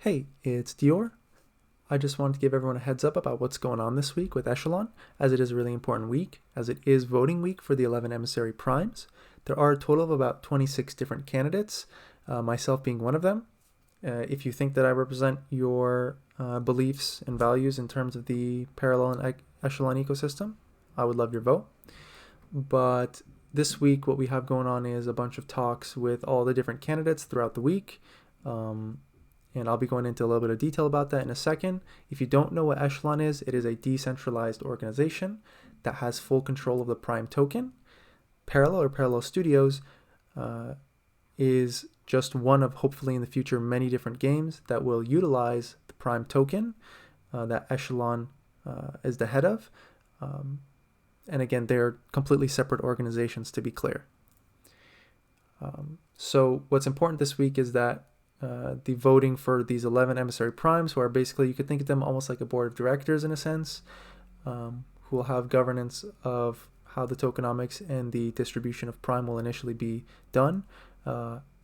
Hey, it's Dior. I just wanted to give everyone a heads up about what's going on this week with Echelon, as it is a really important week, as it is voting week for the 11 emissary primes. There are a total of about 26 different candidates, myself being one of them. If you think that I represent your beliefs and values in terms of the parallel and Echelon ecosystem, I would love your vote. But this week, what we have going on is a bunch of talks with all the different candidates throughout the week. And I'll be going into a little bit of detail about that in a second. If you don't know what Echelon is, it is a decentralized organization that has full control of the Prime token. Parallel or Parallel Studios is just one of, hopefully in the future, many different games that will utilize the Prime token that Echelon is the head of. And again, they're completely separate organizations, to be clear. So what's important this week is that the voting for these 11 emissary primes, who are basically, you could think of them almost like a board of directors in a sense, who will have governance of how the tokenomics and the distribution of prime will initially be done.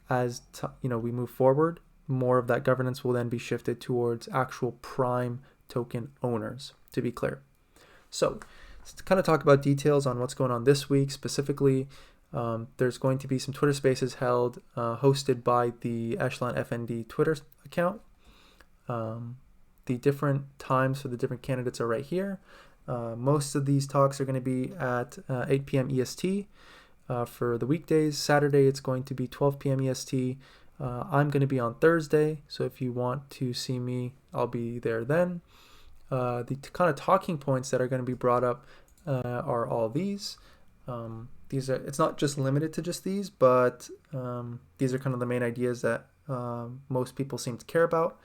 As we move forward, more of that governance will then be shifted towards actual prime token owners, to be clear. So to kind of talk about details on what's going on this week specifically, there's going to be some Twitter Spaces held, hosted by the Echelon FND Twitter account. The different times for the different candidates are right here. Most of these talks are going to be at 8 p.m. EST for the weekdays. Saturday, it's going to be 12 p.m. EST. I'm going to be on Thursday, so if you want to see me, I'll be there then. The kind of talking points that are going to be brought up are all these. It's not just limited to just these, but these are kind of the main ideas that most people seem to care about.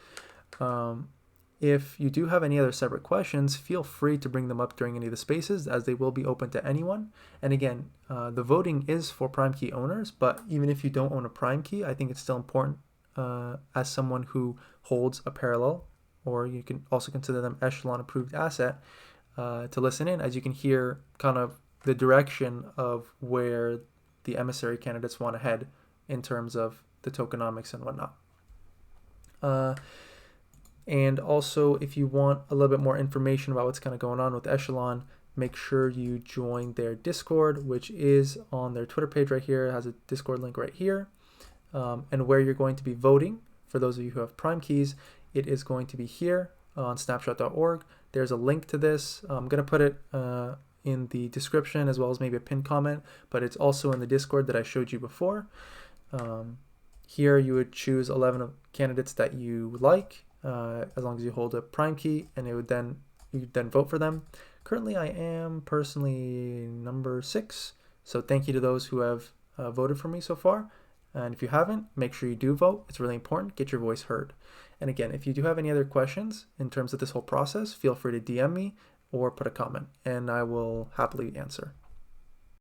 If you do have any other separate questions, feel free to bring them up during any of the spaces, as they will be open to anyone. And again, the voting is for Prime Key owners, but even if you don't own a Prime Key, I think it's still important as someone who holds a parallel, or you can also consider them Echelon approved asset, to listen in, as you can hear kind of the direction of where the emissary candidates want to head in terms of the tokenomics and whatnot. And also, if you want a little bit more information about what's kind of going on with Echelon, make sure you join their Discord, which is on their Twitter page right here. It has a Discord link right here. And where you're going to be voting, for those of you who have Prime keys, it is going to be here on snapshot.org. There's a link to this. I'm going to put it in the description, as well as maybe a pinned comment, but it's also in the Discord that I showed you before. Here you would choose 11 candidates that you like, as long as you hold a Prime key, and you would then vote for them. Currently, I am personally number 6, so thank you to those who have voted for me so far. And if you haven't, make sure you do vote. It's really important. Get your voice heard. And again, if you do have any other questions in terms of this whole process, feel free to DM me or put a comment, and I will happily answer.